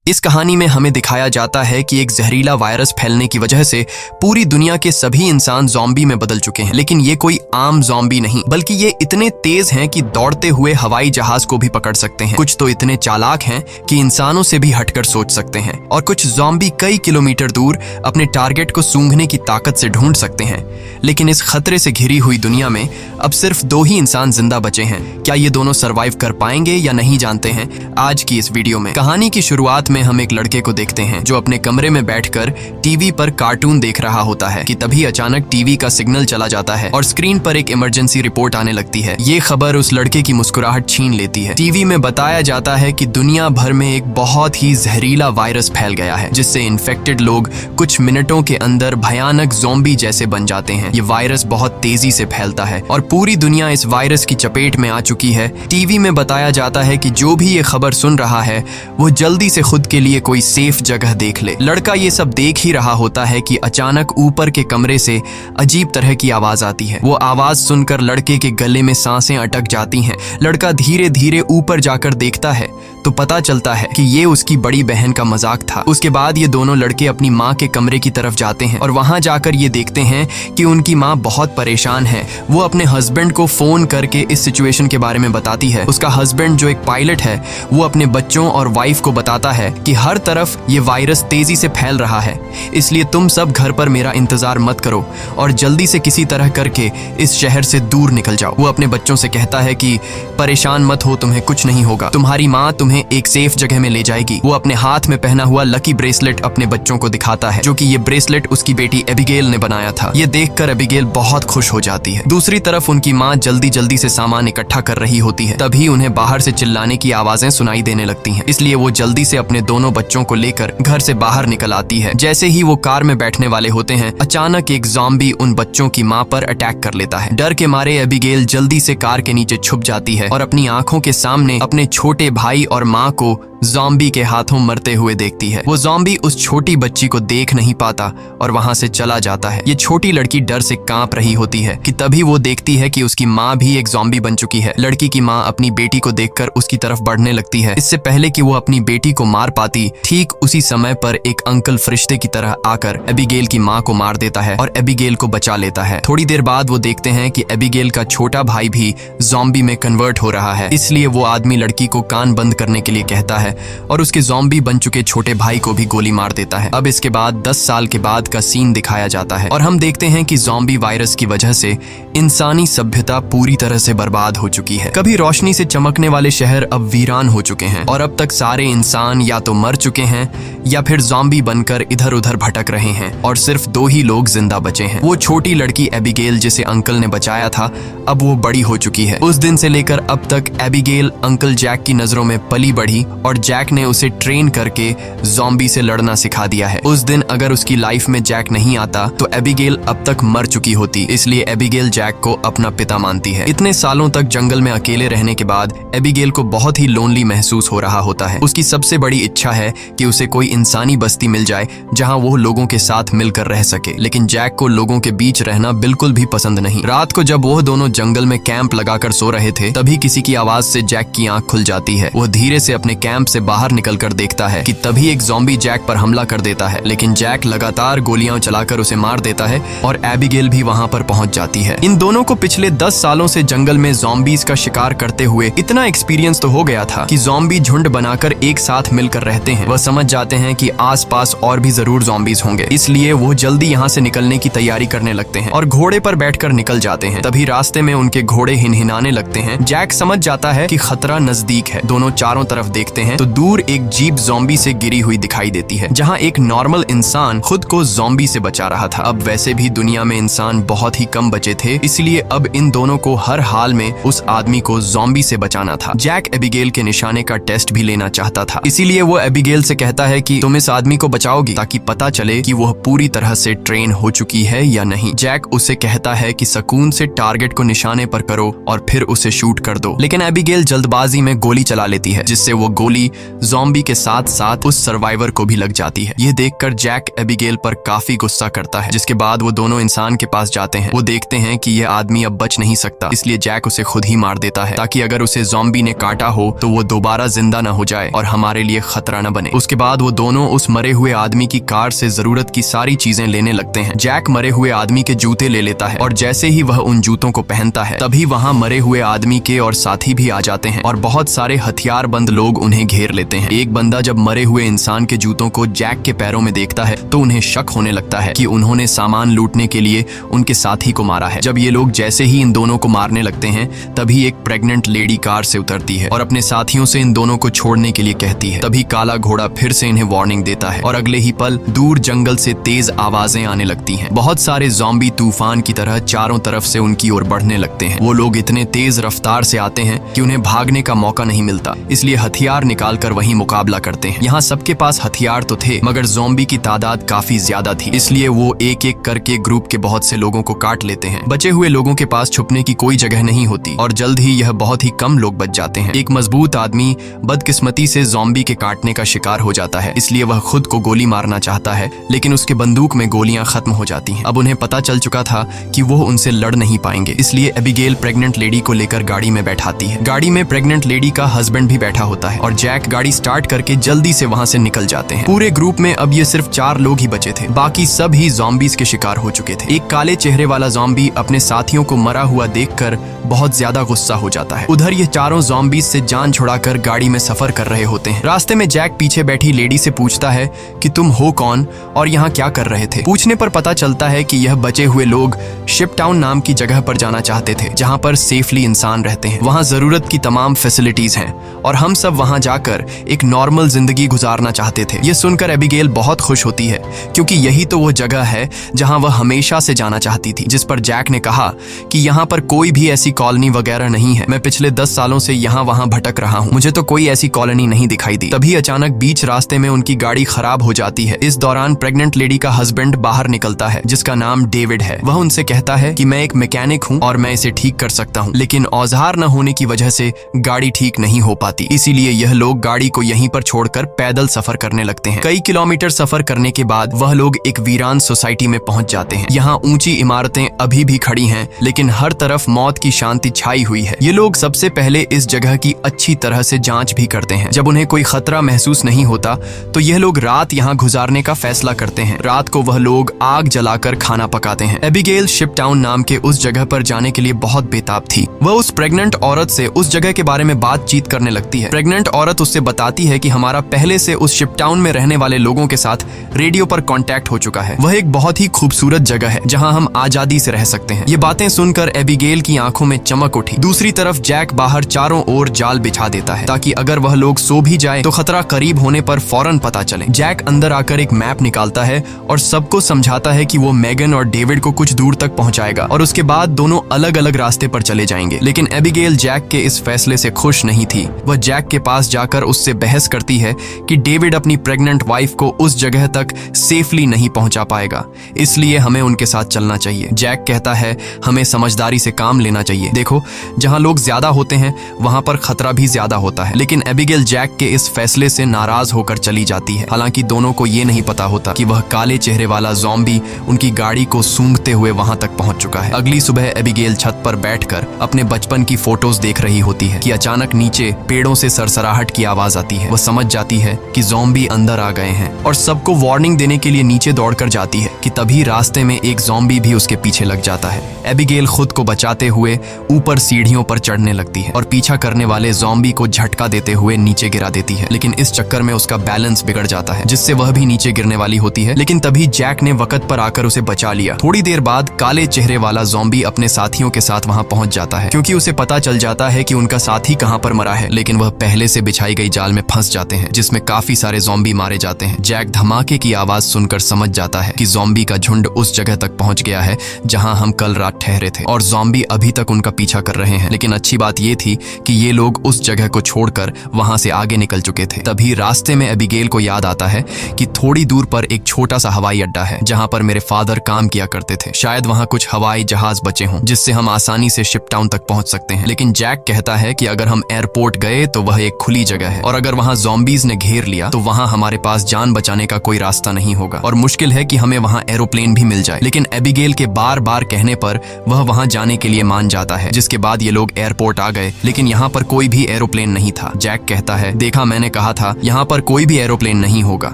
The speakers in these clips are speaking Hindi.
इस कहानी में हमें दिखाया जाता है कि एक जहरीला वायरस फैलने की वजह से पूरी दुनिया के सभी इंसान ज़ॉम्बी में बदल चुके हैं। लेकिन ये कोई आम ज़ॉम्बी नहीं, बल्कि ये इतने तेज हैं कि दौड़ते हुए हवाई जहाज को भी पकड़ सकते हैं। कुछ तो इतने चालाक हैं कि इंसानों से भी हटकर सोच सकते हैं, और कुछ ज़ॉम्बी कई किलोमीटर दूर अपने टारगेट को सूंघने की ताकत से ढूंढ सकते हैं। लेकिन इस खतरे से घिरी हुई दुनिया में अब सिर्फ 2 ही इंसान जिंदा बचे हैं। क्या ये दोनों सरवाइव कर पाएंगे या नहीं, जानते हैं आज की इस वीडियो में। कहानी की शुरुआत में हम एक लड़के को देखते हैं जो अपने कमरे में बैठकर टीवी पर कार्टून देख रहा होता है कि तभी अचानक टीवी का सिग्नल चला जाता है और स्क्रीन पर एक इमरजेंसी रिपोर्ट आने लगती है। ये खबर उस लड़के की मुस्कुराहट छीन लेती है। टीवी में बताया जाता है कि दुनिया भर में एक बहुत ही जहरीला वायरस फैल गया है, जिससे इन्फेक्टेड लोग कुछ मिनटों के अंदर भयानक ज़ॉम्बी जैसे बन जाते हैं। ये वायरस बहुत तेजी से फैलता है और पूरी दुनिया इस वायरस की चपेट में आ चुकी है। टीवी में बताया जाता है कि जो भी ये खबर सुन रहा है वो जल्दी से खुद के लिए कोई सेफ जगह देख ले। लड़का ये सब देख ही रहा होता है कि अचानक ऊपर के कमरे से अजीब तरह की आवाज आती है। वो आवाज सुनकर लड़के के गले में सांसें अटक जाती हैं। लड़का धीरे धीरे ऊपर जाकर देखता है तो पता चलता है कि ये उसकी बड़ी बहन का मजाक था। उसके बाद ये दोनों लड़के अपनी माँ के कमरे की तरफ जाते हैं और वहां जाकर ये देखते हैं कि उनकी माँ बहुत परेशान है। वो अपने हस्बैंड को फोन करके इस सिचुएशन के बारे में बताती है। उसका हस्बैंड जो एक पायलट है वो अपने बच्चों और वाइफ को बताता है कि हर तरफ ये वायरस तेजी से फैल रहा है, इसलिए तुम सब घर पर मेरा इंतजार मत करो और जल्दी से किसी तरह करके इस शहर से दूर निकल जाओ। वो अपने बच्चों से कहता है कि परेशान मत हो, तुम्हें कुछ नहीं होगा, तुम्हारी माँ तुम्हें एक सेफ जगह में ले जाएगी। वो अपने हाथ में पहना हुआ लकी ब्रेसलेट अपने बच्चों को दिखाता है, जो कि ये ब्रेसलेट उसकी बेटी एबिगेल ने बनाया था। ये देखकर एबिगेल बहुत खुश हो जाती है। दूसरी तरफ उनकी माँ जल्दी जल्दी से सामान इकट्ठा कर रही होती है। तभी उन्हें बाहर से चिल्लाने की आवाजें सुनाई देने लगती हैं, इसलिए वो जल्दी से अपने दोनों बच्चों को लेकर घर से बाहर निकल आती है। जैसे ही वो कार में बैठने वाले होते हैं, अचानक एक ज़ॉम्बी उन बच्चों की माँ पर अटैक कर लेता है। डर के मारे एबिगेल जल्दी से कार के नीचे छुप जाती है और अपनी आंखों के सामने अपने छोटे भाई और माँ को ज़ॉम्बी के हाथों मरते हुए देखती है। वो ज़ॉम्बी उस छोटी बच्ची को देख नहीं पाता और वहां से चला जाता है। ये छोटी लड़की डर से कांप रही होती है कि तभी वो देखती है कि उसकी माँ भी एक ज़ॉम्बी बन चुकी है। लड़की की माँ अपनी बेटी को देखकर उसकी तरफ बढ़ने लगती है। इससे पहले कि वो अपनी बेटी को मार पाती, ठीक उसी समय पर एक अंकल फरिश्ते की तरह आकर एबिगेल की माँ को मार देता है और एबिगेल को बचा लेता है। थोड़ी देर बाद वो देखते हैं कि एबिगेल का छोटा भाई भी ज़ॉम्बी में कन्वर्ट हो रहा है, इसलिए वो आदमी लड़की को कान बंद करने के लिए कहता है और उसके ज़ॉम्बी बन चुके छोटे भाई को भी गोली मार देता है। अब इसके बाद 10 साल के बाद का सीन दिखाया जाता है और हम देखते हैं कि ज़ॉम्बी वायरस की वजह से इंसानी सभ्यता पूरी तरह से बर्बाद हो चुकी है। कभी रोशनी से चमकने वाले शहर अब वीरान हो चुके हैं और अब तक सारे इंसान या तो मर चुके हैं या फिर ज़ॉम्बी बनकर इधर उधर भटक रहे हैं और सिर्फ 2 ही लोग जिंदा बचे हैं। वो छोटी लड़की एबिगेल जिसे अंकल ने बचाया था, अब वो बड़ी हो चुकी है। उस दिन से लेकर अब तक एबिगेल अंकल जैक की नजरों में पली बढ़ी और जैक ने उसे ट्रेन करके ज़ॉम्बी से लड़ना सिखा दिया है। उस दिन अगर उसकी लाइफ में जैक नहीं आता तो एबिगेल अब तक मर चुकी होती, इसलिए एबिगेल जैक को अपना पिता मानती है। इतने सालों तक जंगल में अकेले रहने के बाद एबिगेल को बहुत ही लोनली महसूस हो रहा होता है। उसकी सबसे बड़ी इच्छा है कि उसे कोई इंसानी बस्ती मिल जाए जहां वो लोगों के साथ मिलकर रह सके, लेकिन जैक को लोगों के बीच रहना बिल्कुल भी पसंद नहीं। रात को जब वो दोनों जंगल में कैंप लगाकर सो रहे थे, तभी किसी की आवाज से जैक की आंख खुल जाती है। वो धीरे से अपने कैंप से बाहर निकलकर देखता है कि तभी एक ज़ॉम्बी जैक पर हमला कर देता है, लेकिन जैक लगातार गोलियां चलाकर उसे मार देता है और एबिगेल भी वहां पर पहुंच जाती है। इन दोनों को पिछले 10 सालों से जंगल में ज़ॉम्बीज का शिकार करते हुए इतना एक्सपीरियंस तो हो गया था कि ज़ॉम्बी झुंड बनाकर एक साथ मिलकर रहते हैं। वह समझ जाते हैं कि आसपास और भी जरूर ज़ॉम्बीज होंगे, इसलिए वो जल्दी यहाँ से निकलने की तैयारी करने लगते हैं और घोड़े पर बैठकर निकल जाते हैं। तभी रास्ते में उनके घोड़े हिनहिनाने लगते हैं। जैक समझ जाता है कि खतरा नजदीक है। दोनों चारों तरफ देखते हैं तो दूर एक जीप ज़ॉम्बी से गिरी हुई दिखाई देती है, जहां एक नॉर्मल इंसान खुद को ज़ॉम्बी से बचा रहा था। अब वैसे भी दुनिया में इंसान बहुत ही कम बचे थे, इसलिए अब इन दोनों को हर हाल में उस आदमी को ज़ॉम्बी से बचाना था। जैक एबिगेल के निशाने का टेस्ट भी लेना चाहता था, इसीलिए वो एबिगेल से कहता है कि तुम इस आदमी को बचाओगी ताकि पता चले कि वह पूरी तरह से ट्रेन हो चुकी है या नहीं। जैक उसे कहता है कि सुकून से टारगेट को निशाने पर करो और फिर उसे शूट कर दो, लेकिन एबिगेल जल्दबाजी में गोली चला लेती है, जिससे वो गोली ज़ॉम्बी के साथ साथ उस सर्वाइवर को भी लग जाती है। ये देखकर जैक एबिगेल पर काफी गुस्सा करता है, जिसके बाद वो दोनों इंसान के पास जाते हैं। वो देखते हैं कि यह आदमी अब बच नहीं सकता, इसलिए जैक उसे खुद ही मार देता है ताकि अगर उसे ज़ॉम्बी ने काटा हो तो वो दोबारा जिंदा न हो जाए और हमारे लिए खतरा न बने। उसके बाद वो दोनों उस मरे हुए आदमी की कार से जरूरत की सारी चीजें लेने लगते हैं। जैक मरे हुए आदमी के जूते ले लेता है और जैसे ही वह उन जूतों को पहनता है तभी वहाँ मरे हुए आदमी के और साथी भी आ जाते हैं और बहुत सारे हथियारबंद लोग उन्हें घेर लेते हैं। एक बंदा जब मरे हुए इंसान के जूतों को जैक के पैरों में देखता है तो उन्हें शक होने लगता है कि उन्होंने सामान लूटने के लिए उनके साथी को मारा है। जब ये लोग जैसे ही इन दोनों को मारने लगते हैं तभी एक प्रेग्नेंट लेडी कार से उतरती है और अपने साथियों से इन दोनों को छोड़ने के लिए कहती है। तभी काला घोड़ा फिर से इन्हें वार्निंग देता है और अगले ही पल दूर जंगल से तेज आवाजें आने लगती हैं। बहुत सारे ज़ॉम्बी तूफान की तरह चारों तरफ से उनकी ओर बढ़ने लगते हैं। वो लोग इतने तेज रफ्तार से आते हैं कि उन्हें भागने का मौका नहीं मिलता, इसलिए हथियार निकालकर वहीं मुकाबला करते हैं। यहाँ सबके पास हथियार तो थे मगर ज़ॉम्बी की तादाद काफी ज्यादा थी, इसलिए वो एक एक करके ग्रुप के बहुत से लोगों को काट लेते हैं। बचे हुए लोगों के पास छुपने की कोई जगह नहीं होती और जल्द ही यह बहुत ही कम लोग बच जाते हैं। एक मजबूत आदमी बदकिस्मती से ज़ॉम्बी के काटने का शिकार हो जाता है, इसलिए वह खुद को गोली मारना चाहता है लेकिन उसके बंदूक में गोलियां खत्म हो जाती हैं। अब उन्हें पता चल चुका था कि वो उनसे लड़ नहीं पाएंगे, इसलिए एबिगेल प्रेग्नेंट लेडी को लेकर गाड़ी में बैठाती है। गाड़ी में प्रेग्नेंट लेडी का हस्बैंड भी बैठा होता है और जैक गाड़ी स्टार्ट करके जल्दी से वहां से निकल जाते हैं। पूरे ग्रुप में अब ये सिर्फ 4 लोग ही बचे थे, बाकी सब ही ज़ॉम्बीज के शिकार हो चुके थे। एक काले चेहरे वाला ज़ॉम्बी अपने साथियों को मरा हुआ देखकर बहुत ज्यादा गुस्सा हो जाता है। उधर ये चारों ज़ॉम्बीज से जान छुड़ाकर गाड़ी में सफर कर रहे होते हैं। रास्ते में जैक पीछे बैठी लेडी से पूछता है कि तुम हो कौन और यहाँ क्या कर रहे थे। पूछने पर पता चलता है कि यह बचे हुए लोग शिप टाउन नाम की जगह पर जाना चाहते थे जहाँ पर सेफली इंसान रहते हैं। वहाँ जरूरत की तमाम फैसिलिटीज हैं और हम सब वहाँ जाकर एक नॉर्मल जिंदगी गुजारना चाहते थे। ये सुनकर एबिगेल बहुत खुश होती है क्योंकि यही तो वो जगह है जहाँ वह हमेशा से जाना चाहती थी। जिस पर जैक ने कहा कि यहाँ पर कोई भी ऐसी कॉलोनी वगैरह नहीं है, मैं पिछले 10 सालों से यहाँ वहाँ भटक रहा हूँ, मुझे तो कोई ऐसी कॉलोनी नहीं दिखाई दी। तभी अचानक बीच रास्ते में उनकी गाड़ी खराब हो जाती है। इस दौरान प्रेग्नेंट लेडी का हस्बैंड बाहर निकलता है जिसका नाम डेविड है। वह उनसे कहता है कि मैं एक मैकेनिक हूँ और मैं इसे ठीक कर सकता हूँ, लेकिन औजार न होने की वजह से गाड़ी ठीक नहीं हो पाती, इसीलिए यह लोग गाड़ी को यहीं पर छोड़कर पैदल सफर करने लगते हैं। कई किलोमीटर सफर करने के बाद वह लोग एक वीरान सोसाइटी में पहुंच जाते हैं। यहाँ ऊंची इमारतें अभी भी खड़ी हैं लेकिन हर तरफ मौत की शांति छाई हुई है। ये लोग सबसे पहले इस जगह की अच्छी तरह से जांच भी करते हैं। जब उन्हें कोई खतरा महसूस नहीं होता तो यह लोग रात यहाँ गुजारने का फैसला करते हैं। रात को वह लोग आग जलाकर खाना पकाते हैं। एबिगेल शिप टाउन नाम के उस जगह पर जाने के लिए बहुत बेताब थी। वह उस प्रेग्नेंट औरत से उस जगह के बारे में बातचीत करने लगती है। प्रेग्नेंट औरत उससे बताती है कि हमारा पहले से उस शिप टाउन में रहने वाले लोगों के साथ रेडियो पर कांटेक्ट हो चुका है। वह एक बहुत ही खूबसूरत जगह है जहां हम आजादी से रह सकते हैं। ये बातें सुनकर एबिगेल की आंखों में चमक उठी। दूसरी तरफ जैक बाहर चारों ओर जाल बिछा देता है ताकि अगर वह लोग सो भी जाए तो खतरा करीब होने पर फौरन पता चले। जैक अंदर आकर एक मैप निकालता है और सबको समझाता है कि वो मेगन और डेविड को कुछ दूर तक पहुंचाएगा और उसके बाद दोनों अलग अलग रास्ते पर चले जाएंगे। लेकिन एबिगेल जैक के इस फैसले से खुश नहीं थी। वह जैक के पास जाकर उससे बहस करती है कि डेविड अपनी प्रेग्नेंट वाइफ को उस जगह तक सेफली नहीं पहुंचा पाएगा, इसलिए हमें उनके साथ चलना चाहिए। जैक कहता है हमें समझदारी से काम लेना चाहिए। देखो, जहां लोग ज्यादा होते हैं वहां पर खतरा भी ज्यादा होता है। लेकिन एबिगेल जैक के इस फैसले से नाराज होकर चली जाती है। हालांकि दोनों को ये नहीं पता होता कि वह काले चेहरे वाला ज़ॉम्बी उनकी गाड़ी को सूंघते हुए वहां तक पहुंच चुका है। अगली सुबह एबिगेल छत पर बैठकर अपने बचपन की फोटोज देख रही होती है कि अचानक नीचे पेड़ों से सरसराहट की आवाज आती है। वह समझ जाती है कि ज़ॉम्बी अंदर आ गए हैं और सबको वार्निंग देने के लिए नीचे दौड़कर जाती है कि तभी रास्ते में एक ज़ॉम्बी भी उसके पीछे लग जाता है। एबिगेल खुद को बचाते हुए ऊपर सीढ़ियों पर चढ़ने लगती है और पीछा करने वाले ज़ॉम्बी को झटका देते हुए नीचे गिरा देती है। लेकिन इस चक्कर में उसका बैलेंस बिगड़ जाता है जिससे वह भी नीचे गिरने वाली होती है। लेकिन तभी जैक ने वक्त पर आकर उसे बचा लिया। थोड़ी देर बाद काले चेहरे वाला ज़ॉम्बी अपने साथियों के साथ वहां पहुंच जाता है क्योंकि उसे पता चल जाता है कि उनका साथी कहां पर मरा है। लेकिन वह पहले से बिछाई गई जाल में फंस जाते हैं जिसमें काफी सारे ज़ॉम्बी मारे जाते हैं। जैक धमाके की आवाज सुनकर समझ जाता है कि ज़ॉम्बी का झुंड उस जगह तक पहुंच गया है जहां हम कल रात ठहरे थे और ज़ॉम्बी अभी तक उनका पीछा कर रहे हैं। लेकिन अच्छी बात यह थी कि ये लोग उस जगह को छोड़कर वहां से आगे निकल चुके थे। तभी रास्ते में एबिगेल को याद आता है कि थोड़ी दूर पर एक छोटा सा हवाई अड्डा है जहां पर मेरे फादर काम किया करते थे। शायद वहां कुछ हवाई जहाज बचे हों जिससे हम आसानी से शिप टाउन तक पहुंच सकते हैं। लेकिन जैक कहता है कि अगर हम एयरपोर्ट गए तो वह एक खुली जगह है और अगर वहां ज़ॉम्बीज ने घेर लिया तो वहां हमारे पास जान बचाने का कोई रास्ता नहीं होगा और मुश्किल है कि हमें वहां एरोप्लेन भी मिल जाए। लेकिन एबिगेल के बार बार कहने पर वह वहां जाने के लिए मान जाता है, जिसके बाद ये लोग एयरपोर्ट आ गए। लेकिन यहाँ पर कोई भी एरोप्लेन नहीं था। जैक कहता है, देखा, मैंने कहा कहा था यहाँ पर कोई भी एरोप्लेन नहीं होगा।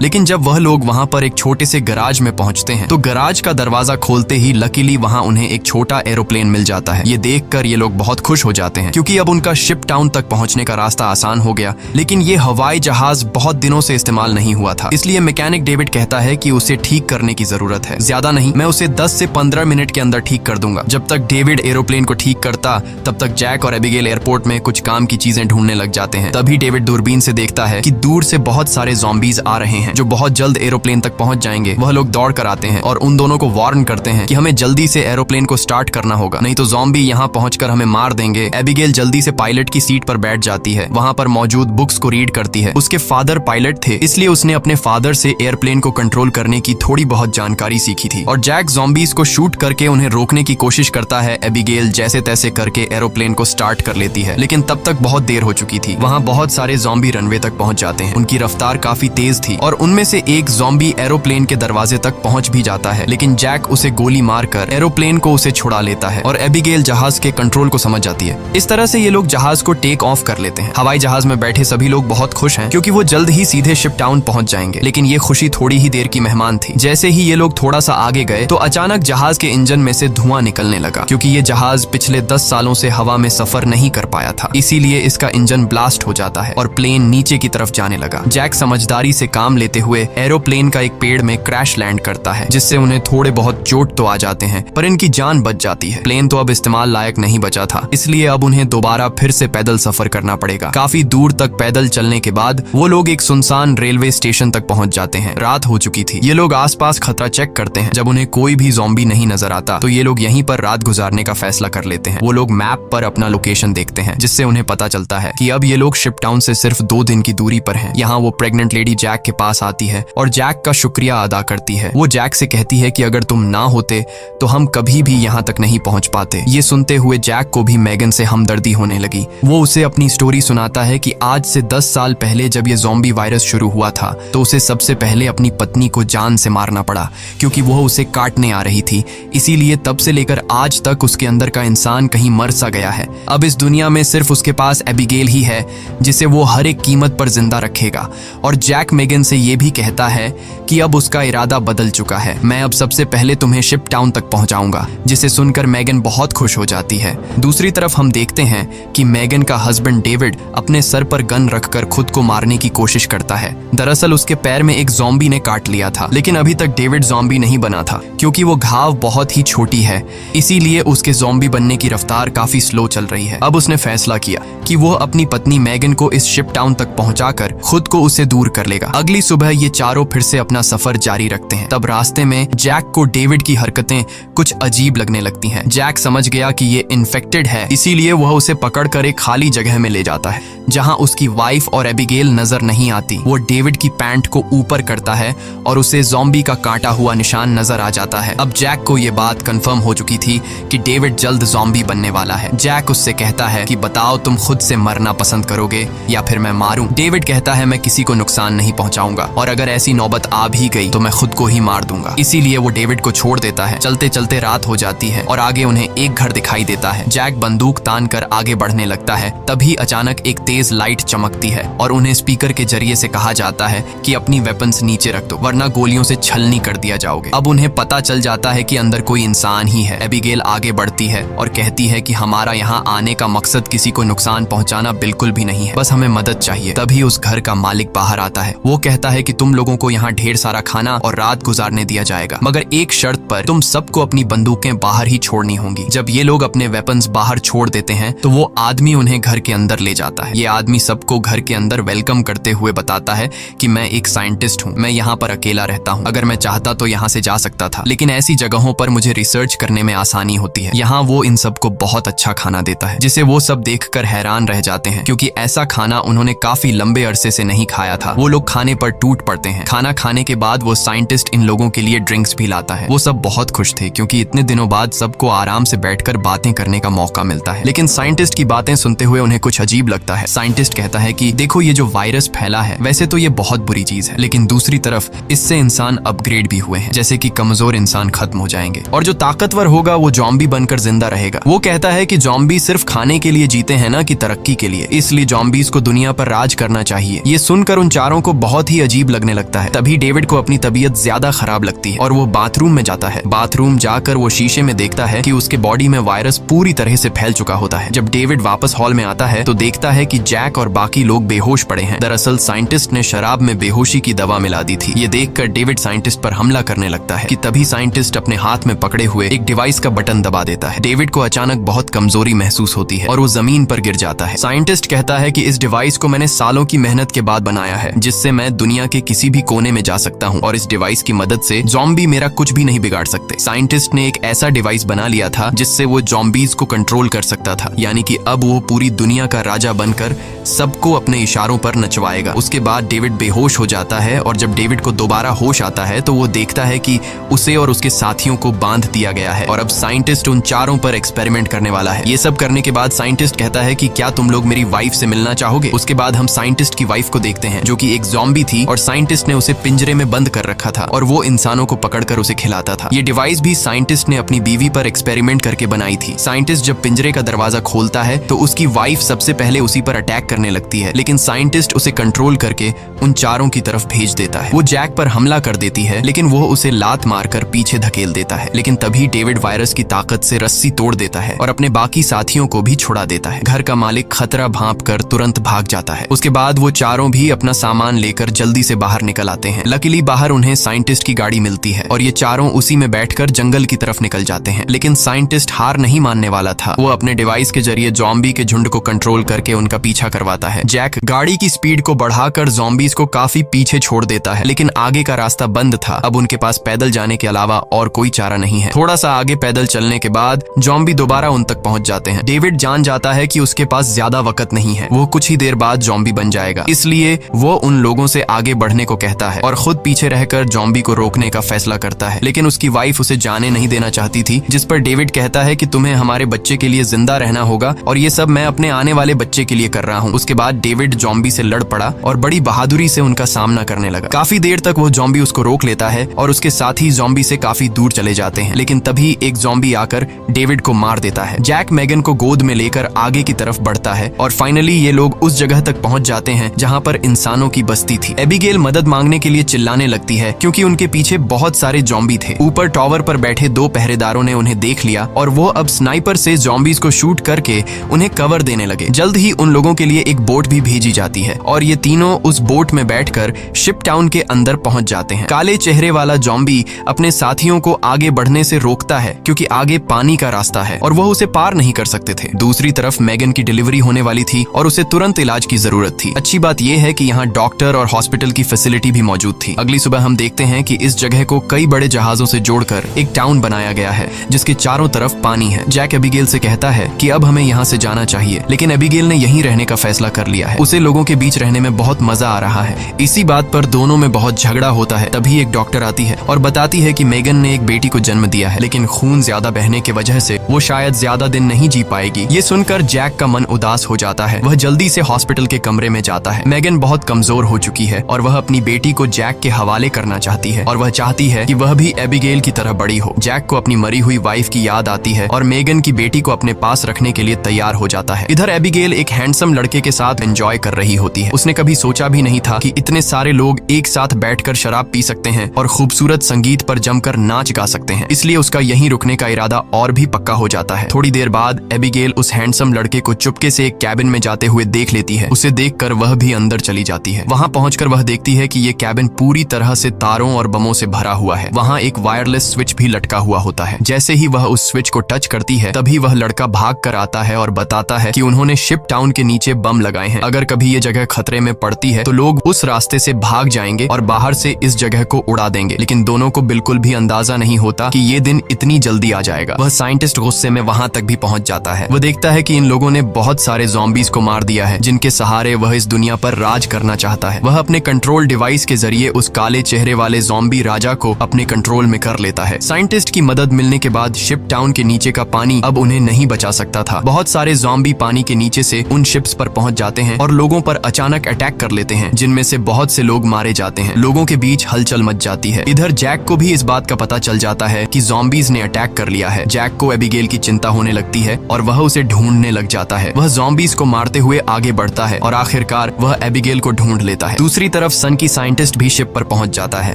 लेकिन जब वह लोग वहाँ पर एक छोटे से गराज में पहुँचते हैं तो गराज का दरवाजा खोलते ही लकीली वहाँ उन्हें एक छोटा एरोप्लेन मिल जाता है। ये देखकर ये लोग बहुत खुश हो जाते हैं क्योंकि अब उनका शिप टाउन तक पहुँचने का रास्ता आसान हो गया। लेकिन ये हवाई जहाज बहुत दिनों से इस्तेमाल नहीं हुआ था, इसलिए मैकेनिक डेविड कहता है कि उसे ठीक करने की जरूरत है। ज्यादा नहीं, मैं उसे 10 से 15 मिनट के अंदर ठीक कर दूंगा। जब तक डेविड एरोप्लेन को ठीक करता तब तक जैक और एबिगेल एयरपोर्ट में कुछ काम की चीजें ढूंढने लग जाते हैं। तभी डेविड दूरबीन से देखता है कि दूर से बहुत सारे ज़ॉम्बीज आ रहे हैं जो बहुत जल्द एरोप्लेन तक पहुंच जाएंगे। वह लोग दौड़ कर आते हैं और उन दोनों को वार्न करते हैं कि हमें जल्दी से एरोप्लेन को स्टार्ट करना होगा, नहीं तो ज़ॉम्बी यहाँ पहुंचकर हमें मार देंगे। एबिगेल जल्दी से पायलट की सीट पर बैठ जाती है, वहाँ पर मौजूद बुक्स को रीड करती है। उसके फादर पायलट थे, इसलिए उसने अपने फादर से एयरप्लेन को कंट्रोल करने की थोड़ी बहुत जानकारी सीखी थी। और जैक ज़ॉम्बीज को शूट करके उन्हें रोकने की कोशिश करता है। एबिगेल जैसे तैसे करके एरोप्लेन को स्टार्ट कर लेती है, लेकिन तब तक बहुत देर हो चुकी थी। वहाँ बहुत सारे ज़ॉम्बी रनवे तक पहुंच जाते हैं। उनकी रफ्तार काफी तेज थी और उनमें से एक ज़ॉम्बी एरोप्लेन के दरवाजे तक पहुंच भी जाता है, लेकिन जैक उसे गोली मारकर एरोप्लेन को उसे छुड़ा लेता है और एबिगेल जहाज के कंट्रोल को समझ जाती है। इस तरह से ये लोग जहाज को टेक ऑफ कर लेते हैं। हवाई जहाज में बैठे सभी लोग बहुत खुश हैं क्योंकि वो जल्द ही सीधे शिप टाउन पहुंच जाएंगे। लेकिन ये खुशी थोड़ी ही देर की मेहमान थी। जैसे ही ये लोग थोड़ा सा आगे गए तो अचानक जहाज के इंजन में से धुआं निकलने लगा क्योंकि ये जहाज पिछले 10 सालों से हवा में सफर नहीं कर पाया था, इसीलिए इसका इंजन ब्लास्ट हो जाता है और प्लेन नीचे की तरफ जाने लगा। जैक समझदारी से काम लेते हुए एरोप्लेन का एक पेड़ में क्रैश लैंड करता है, जिससे उन्हें थोड़े बहुत चोट तो आ जाते हैं पर इनकी जान बच जाती है। प्लेन तो अब इस्तेमाल लायक नहीं बचा था, इसलिए अब उन्हें दोबारा फिर से पैदल सफर करना पड़ेगा। काफी दूर तक पैदल चलने के बाद वो लोग एक सुनसान रेलवे स्टेशन तक पहुंच जाते हैं। रात हो चुकी थी। ये लोग आसपास खतरा चेक करते हैं। जब उन्हें कोई भी ज़ॉम्बी नहीं नजर आता तो ये लोग यहीं पर रात गुजारने का फैसला कर लेते हैं। वो लोग मैप पर अपना लोकेशन देखते हैं, जिससे उन्हें पता चलता है कि अब ये लोग शिप टाउन से सिर्फ 2 दिन की दूरी पर हैं। यहाँ वो प्रेग्नेंट लेडी जैक के पास आती है और जैक का शुक्रिया अदा करती है। वो जैक से कहती है कि अगर तुम ना होते तो हम कभी भी यहाँ तक नहीं पहुँच पाते। ये सुनते हुए जैक को भी मैगन से हमदर्दी होने लगी। वो उसे अपनी स्टोरी सुनाता है कि आज से 10 साल पहले जब ये ज़ॉम्बी वायरस शुरू हुआ था तो उसे सबसे पहले अपनी पत्नी को जान से मारना पड़ा क्योंकि वो उसे काटने आ रही थी। इसीलिए तब से लेकर आज तक उसके अंदर का इंसान कहीं मर सा गया है। अब इस दुनिया में सिर्फ उसके पास एबिगेल ही है जिसे वो हर एक कीमत पर जिंदा रखेगा। और जैक मैगन से ये भी कहता है कि अब उसका इरादा बदल चुका है। मैं अब सबसे पहले तुम्हें शिप टाउन तक पहुंचाऊंगा, जिसे सुनकर मैगन बहुत खुश हो जाती है। दूसरी तरफ हम देखते हैं कि मैगन का हस्बैंड डेविड अपने सर पर गन रखकर खुद को मारने की कोशिश करता है। दरअसल उसके पैर में एक ज़ॉम्बी ने काट लिया था, लेकिन अभी तक डेविड ज़ॉम्बी नहीं बना था क्योंकि वो घाव बहुत ही छोटी है, इसीलिए उसके ज़ॉम्बी बनने की रफ्तार काफी स्लो चल रही है। अब उसने फैसला किया कि वो अपनी पत्नी मैगन को इस शिप टाउन तक पहुंचाकर खुद को उससे दूर कर लेगा। अगली सुबह ये चारों फिर से अपना सफर जारी रखते हैं। तब रास्ते में जैक को डेविड की हरकतें कुछ अजीब लगने लगती हैं। जैक समझ गया कि ये इन्फेक्टेड है, इसीलिए वह उसे पकड़कर एक खाली जगह में ले जाता है जहां उसकी वाइफ और एबिगेल नजर नहीं आती। वो डेविड की पैंट को ऊपर करता है और उसे ज़ॉम्बी का काटा हुआ निशान नजर आ जाता है। अब जैक को ये बात कंफर्म हो चुकी थी कि डेविड जल्द ज़ॉम्बी बनने वाला है। जैक उससे कहता है कि बताओ तुम खुद से मरना पसंद करोगे या फिर मैं मारूं। डेविड कहता है मैं किसी को नुकसान नहीं पहुंचाऊंगा और अगर ऐसी नौबत आ भी गई तो मैं खुद को ही मार दूंगा। इसीलिए वो डेविड को छोड़ देता है। चलते चलते रात हो जाती है और आगे उन्हें एक घर दिखाई देता है। जैक बंदूक तान कर आगे बढ़ने लगता है। तभी अचानक एक तेज लाइट चमकती है और उन्हें स्पीकर के जरिए से कहा जाता है कि अपनी वेपन्स नीचे रख दो वरना गोलियों से छलनी कर दिया जाओगे। अब उन्हें पता चल जाता है कि अंदर कोई इंसान ही है। एबिगेल आगे बढ़ती है और कहती है कि हमारा यहाँ आने का मकसद किसी को नुकसान पहुँचाना बिल्कुल भी नहीं है, बस हमें मदद चाहिए। तभी उस घर का मालिक बाहर आता है। वो कहता है कि तुम लोगों को यहाँ ढेर सारा खाना और रात गुजारने दिया जाएगा, मगर एक शर्त पर, तुम सबको अपनी बंदूकें बाहर ही छोड़नी होंगी। जब ये लोग अपने वेपन्स बाहर छोड़ देते हैं तो वो आदमी उन्हें घर के अंदर ले जाता है। ये आदमी सबको घर के अंदर वेलकम करते हुए बताता है कि मैं एक साइंटिस्ट हूँ, मैं यहाँ पर अकेला रहता हूँ, अगर मैं चाहता तो यहाँ से जा सकता था, लेकिन ऐसी जगहों पर मुझे रिसर्च करने में आसानी होती है। यहाँ वो इन सबको बहुत अच्छा खाना देता है जिसे वो सब देखकर हैरान रह जाते हैं क्योंकि ऐसा खाना उन्होंने काफी लंबे अरसे से नहीं खाया था। वो लोग खाने पर टूट पड़ते हैं। खाना खाने के बाद वो साइंटिस्ट इन लोगों के लिए ड्रिंक्स भी लाता है। वो सब बहुत खुश थे क्योंकि इतने दिनों बाद सबको आराम से बैठकर बातें करने का मौका मिलता है। लेकिन साइंटिस्ट की बातें सुनते हुए उन्हें कुछ अजीब लगता है। साइंटिस्ट कहता है कि देखो, ये जो वायरस फैला है वैसे तो ये बहुत बुरी चीज है, लेकिन दूसरी तरफ इससे इंसान अपग्रेड भी हुए हैं, जैसे कि कमजोर इंसान खत्म हो जाएंगे और जो ताकतवर होगा वो जॉम्बी बनकर जिंदा रहेगा। वो कहता है कि जॉम्बी सिर्फ खाने के लिए जीते हैं ना कि तरक्की के लिए, इसलिए जॉम्बीज को दुनिया पर राज करना चाहिए। ये सुनकर उन चारों को बहुत ही अजीब लगने लगता है। तभी डेविड को अपनी तबीयत ज्यादा खराब लगती है और वो बाथरूम में जाता है। बाथरूम जाकर वो शीशे में देखता है कि उसके बॉडी में वायरस पूरी तरह से फैल चुका होता है। जब डेविड वापस हॉल में आता है तो देखता है कि जैक और बाकी लोग बेहोश पड़े हैं। दरअसल साइंटिस्ट ने शराब में बेहोशी की दवा मिला दी थी। ये देखकर डेविड साइंटिस्ट पर हमला करने लगता है कि तभी साइंटिस्ट अपने हाथ में पकड़े हुए एक डिवाइस का बटन दबा देता है। डेविड को अचानक बहुत कमजोरी महसूस होती है और वो जमीन पर गिर जाता है। साइंटिस्ट कहता है कि इस डिवाइस को मैंने सालों की मेहनत के बाद बनाया है, जिससे मैं दुनिया के किसी भी कोने में जा सकता हूँ और इस डिवाइस की मदद से ज़ॉम्बी मेरा कुछ भी नहीं बिगाड़ सकते। साइंटिस्ट ने एक ऐसा डिवाइस बना लिया था जिससे वो ज़ॉम्बीज को कंट्रोल कर सकता था, यानी कि अब वो पूरी दुनिया का राजा बनकर सबको अपने इशारों पर नचवाएगा। उसके बाद डेविड बेहोश हो जाता है और जब डेविड को दोबारा होश आता है तो वो देखता है कि उसे और उसके साथियों को बांध दिया गया है और अब साइंटिस्ट उन चारों पर एक्सपेरिमेंट करने वाला है। ये सब करने के बाद साइंटिस्ट कहता है कि क्या तुम लोग मेरी वाइफ से मिलना चाहोगे। उसके बाद हम साइंटिस्ट की वाइफ को देखते हैं जो कि एक ज़ॉम्बी थी और साइंटिस्ट ने उसे पिंजरे में बंद कर रखा था और वो इंसानों को पकड़कर उसे खिलाता था। ये डिवाइस भी साइंटिस्ट ने अपनी बीवी पर एक्सपेरिमेंट करके बनाई थी। साइंटिस्ट जब पिंजरे का दरवाजा खोलता है तो उसकी वाइफ सबसे पहले उसी पर अटैक करने लगती है, लेकिन साइंटिस्ट उसे कंट्रोल करके उन चारों की तरफ भेज देता है। वो जैक पर हमला कर देती है, लेकिन वो उसे लात मारकर पीछे धकेल देता है। लेकिन तभी डेविड वायरस की ताकत से रस्सी तोड़ देता है और अपने बाकी साथियों को भी छुड़ा देता है। घर का मालिक खतरा भांपकर तुरंत भाग जाता है। उसके बाद वो चारों भी अपना सामान लेकर जल्दी से बाहर निकल आते हैं। लकीली बाहर उन्हें साइंटिस्ट की गाड़ी मिलती है और ये चारों उसी में बैठकर जंगल की तरफ निकल जाते हैं। लेकिन साइंटिस्ट हार नहीं मानने वाला था। वो अपने डिवाइस के जरिए ज़ॉम्बी के झुंड को कंट्रोल करके उनका पीछा करवाता है। जैक गाड़ी की स्पीड को बढ़ाकर ज़ॉम्बीज को काफी पीछे छोड़ देता है, लेकिन आगे का रास्ता बंद था। अब उनके पास पैदल जाने के अलावा और कोई चारा नहीं है। थोड़ा सा आगे पैदल चलने के बाद ज़ॉम्बी दोबारा उन तक पहुंच जाते हैं। डेविड जान जाता है कि उसके पास ज्यादा वक्त नहीं है, वो कुछ ही देर बाद ज़ॉम्बी बन जाएगा, इसलिए वो उन लोगों से आगे बढ़ने को कहता है और खुद पीछे रहकर ज़ॉम्बी को रोकने का फैसला करता है। लेकिन उसकी वाइफ उसे जाने नहीं देना चाहती थी, जिस पर डेविड कहता है कि तुम्हें हमारे बच्चे के लिए जिंदा रहना होगा और ये सब मैं अपने आने वाले बच्चे के लिए कर रहा हूँ। उसके बाद डेविड ज़ॉम्बी से लड़ पड़ा और बड़ी बहादुरी से उनका सामना करने लगा। काफी देर तक वो ज़ॉम्बी उसको रोक लेता है और उसके साथी ज़ॉम्बी से काफी दूर चले जाते हैं, लेकिन तभी एक ज़ॉम्बी आकर डेविड को मार देता है। जैक मेगन को गोद में लेकर आगे की तरफ बढ़ता है और फाइनली ये लोग उस जगह तक पहुंच जाते हैं जहां पर इंसानों की बस्ती थी। एबिगेल मदद मांगने के लिए चिल्लाने लगती है क्योंकि उनके पीछे बहुत सारे ज़ॉम्बी थे। ऊपर टावर पर बैठे 2 पहरेदारों ने उन्हें देख लिया और वो अब स्नाइपर से ज़ॉम्बीज को शूट करके उन्हें कवर देने लगे। जल्द ही उन लोगों के लिए एक बोट भी भेजी जाती है और ये तीनों उस बोट में बैठकर शिप टाउन के अंदर पहुंच जाते हैं। काले चेहरे वाला ज़ॉम्बी अपने साथियों को आगे बढ़ने से रोकता है क्योंकि आगे पानी का रास्ता है और वह उसे पार नहीं कर सकते थे। दूसरी तरफ मेगन की डिलीवरी होने वाली थी और उसे तुरंत इलाज की जरूरत थी। अच्छी बात यह है कि यहाँ डॉक्टर और हॉस्पिटल की फैसिलिटी भी मौजूद थी। अगली सुबह हम देखते हैं कि इस जगह को कई बड़े जहाजों से जोड़कर एक टाउन बनाया गया है जिसके चारों तरफ पानी है। जैक एबिगेल से कहता है कि अब हमें यहाँ से जाना चाहिए, लेकिन एबिगेल ने यहीं रहने का फैसला कर लिया है। उसे लोगों के बीच रहने में बहुत मजा आ रहा है। इसी बात पर दोनों में बहुत झगड़ा होता है। तभी एक डॉक्टर आती है और बताती है कि मेगन ने एक बेटी को जन्म दिया है, लेकिन खून ज्यादा बहने की वजह से वो शायद ज्यादा दिन नहीं जी पाएगी। ये सुनकर जैक का मन उदास हो जाता है। वह जल्दी से हॉस्पिटल के कमरे में जाता है। मेगन बहुत कमजोर हो चुकी है और वह अपनी बेटी को जैक के हवाले करना चाहती है और वह चाहती है कि वह भी एबिगेल की तरह बड़ी हो। जैक को अपनी मरी हुई वाइफ की याद आती है और मेगन की बेटी को अपने पास रखने के लिए तैयार हो जाता है। इधर एबिगेल एक हैंडसम लड़के के साथ एंजॉय कर रही होती है। उसने कभी सोचा भी नहीं था कि इतने सारे लोग एक साथ बैठकर शराब पी सकते हैं और खूबसूरत संगीत पर जमकर नाच गा सकते हैं, इसलिए उसका यहीं रुकने का इरादा और भी पक्का हो जाता है। थोड़ी देर बाद एबिगेल उस हैंडसम लड़के को चुपके से एक कैबिन में जाते हुए देख लेती है। उसे देखकर वह भी अंदर चली जाती है। वहां पहुंचकर वह देखती है कि ये कैबिन पूरी तरह से तारों और बमों से भरा हुआ है। वहां एक वायरलेस स्विच भी लटका हुआ होता है। जैसे ही वह उस स्विच को टच करती है तभी वह लड़का भाग कर आता है और बताता है कि उन्होंने शिप टाउन के नीचे बम लगाए हैं। अगर कभी ये जगह खतरे में पड़ती है तो लोग उस रास्ते से भाग जाएंगे और बाहर से इस जगह को उड़ा देंगे। लेकिन दोनों को बिल्कुल भी अंदाजा नहीं होता कि ये दिन इतनी जल्दी आ जाएगा। वह साइंटिस्ट गुस्से में वहां तक भी पहुंच जाता है। वह देखता है कि इन लोगों ने बहुत सारे ज़ॉम्बीज को मार दिया है जिनके सहारे वह इस दुनिया पर राज करना चाहता है। वह अपने कंट्रोल डिवाइस के जरिए उस काले चेहरे वाले ज़ॉम्बी राजा को अपने कंट्रोल में कर लेता है। साइंटिस्ट की मदद मिलने के बाद शिप टाउन के नीचे का पानी अब उन्हें नहीं बचा सकता था। बहुत सारे ज़ॉम्बी पानी के नीचे से उन शिप्स पर पहुंच जाते हैं और लोगों पर अचानक अटैक कर लेते हैं, जिनमें से बहुत से लोग मारे जाते हैं। लोगों के बीच हलचल मच जाती है। इधर जैक को भी इस बात का पता चल जाता है कि ज़ॉम्बीज ने अटैक कर लिया है। जैक को एबिगेल की चिंता होने लगती है और वह उसे ढूंढने लग जाता है। वह ज़ॉम्बीज को मारते हुए आगे बढ़ता है और आखिरकार वह एबिगेल को ढूंढ लेता है। दूसरी तरफ सन की साइंटिस्ट भी शिप पर पहुंच जाता है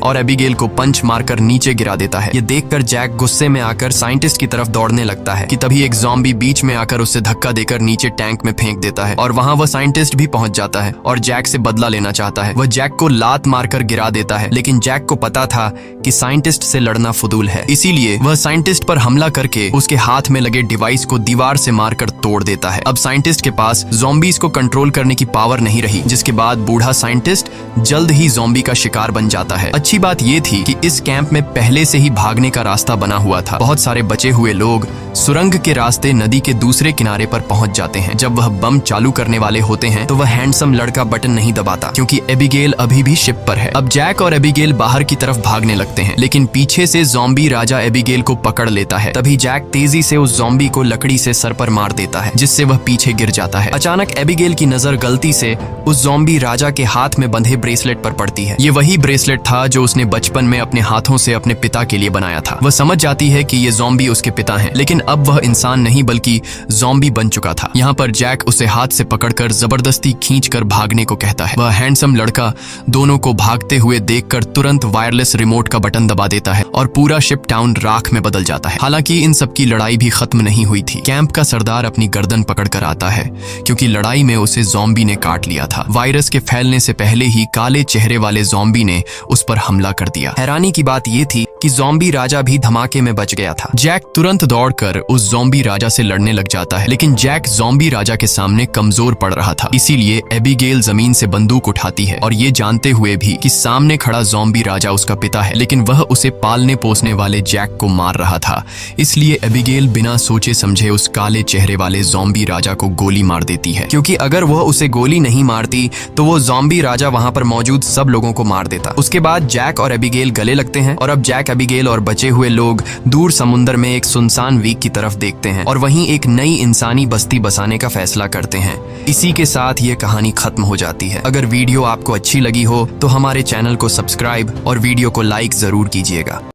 और एबिगेल को पंच मारकर नीचे गिरा देता है। ये देखकर जैक गुस्से में आकर साइंटिस्ट की तरफ दौड़ने लगता है कि तभी एक ज़ॉम्बी बीच में आकर उसे धक्का देकर नीचे टैंक में फेंक देता है और वहां वह साइंटिस्ट भी पहुंच जाता है और जैक से बदला लेना चाहता है। वह जैक को लात मारकर गिरा देता है, लेकिन जैक को पता था कि साइंटिस्ट से लड़ना फुदूल है, इसीलिए वह साइंटिस्ट पर हमला करके उसके हाथ में लगे डिवाइस को दीवार से मारकर तोड़ देता है। अब साइंटिस्ट के पास ज़ॉम्बीज को कंट्रोल करने की पावर नहीं रही, जिसके बाद बूढ़ा साइंटिस्ट जल्द ही ज़ॉम्बी का शिकार बन जाता है। अच्छी बात यह थी कि इस कैंप में पहले से ही भागने का रास्ता बना हुआ था। बहुत सारे बचे हुए लोग सुरंग के रास्ते नदी के दूसरे किनारे पर पहुंच जाते हैं। जब वह बम चालू करने वाले होते हैं तो वह हैंडसम लड़का बटन नहीं दबाता, क्योंकि एबिगेल अभी भी शिप पर है। अब जैक और एबिगेल बाहर की तरफ भागने लगते हैं, लेकिन पीछे से ज़ॉम्बी राजा एबिगेल को पकड़ लेता है। तभी जैक तेजी से उस ज़ॉम्बी को लकड़ी से सर पर मार देता है, जिससे वह पीछे गिर जाता है। अचानक एबिगेल की नजर गलती से उस ज़ॉम्बी राजा के हाथ में बंधे ब्रेसलेट पर पड़ती है। ये वही ब्रेसलेट था जो उसने बचपन में अपने हाथों से अपने पिता के लिए बनाया था। वह समझ जाती है कि ये ज़ॉम्बी उसके पिता हैं, लेकिन अब वह इंसान नहीं बल्कि ज़ॉम्बी बन चुका था। यहाँ पर जैक उसे हाथ से पकड़कर जबरदस्ती खींचकर भागने को कहता है। वह हैंडसम लड़का दोनों को भागते हुए देखकर तुरंत वायरलेस रिमोट का बटन दबा देता है और पूरा शिप टाउन राख में बदल जाता है। हालांकि इन सबकी लड़ाई भी खत्म नहीं हुई थी। कैंप का सरदार अपनी गर्दन पकड़कर आता है, क्योंकि लड़ाई में उसे ज़ॉम्बी ने काट लिया था। वायरस के फैलने से पहले ही काले चेहरे वाले ज़ॉम्बी ने उस पर हमला कर दिया। हैरानी की बात यह थी कि ज़ॉम्बी राजा भी धमाके में बच गया था। जैक तुरंत दौड़कर उस ज़ॉम्बी राजा से लड़ने लग जाता है, लेकिन जैक ज़ॉम्बी राजा के सामने कमजोर पड़ रहा था। इसीलिए एबिगेल जमीन से बंदूक उठाती है और ये जानते हुए भी कि सामने खड़ा ज़ॉम्बी राजा उसका पिता है, लेकिन वह उसे पालने पोसने वाले जैक को मार रहा था। इसलिए एबिगेल बिना सोचे समझे उस काले चेहरे वाले ज़ॉम्बी राजा को गोली मार देती है, क्योंकि अगर वह उसे गोली नहीं मारती तो वो ज़ॉम्बी राजा वहां पर मौजूद सब लोगों को मार देता। उसके बाद जैक और एबिगेल गले लगते हैं और अब जैक, एबिगेल और बचे हुए लोग दूर समुद्र में एक सुनसान द्वीप की तरफ देखते हैं और वहीं एक नई इंसानी बस्ती बसाने का फैसला करते हैं। इसी के साथ ये कहानी खत्म हो जाती है। अगर वीडियो आपको अच्छी लगी हो तो हमारे चैनल को सब्सक्राइब और वीडियो को लाइक जरूर कीजिएगा।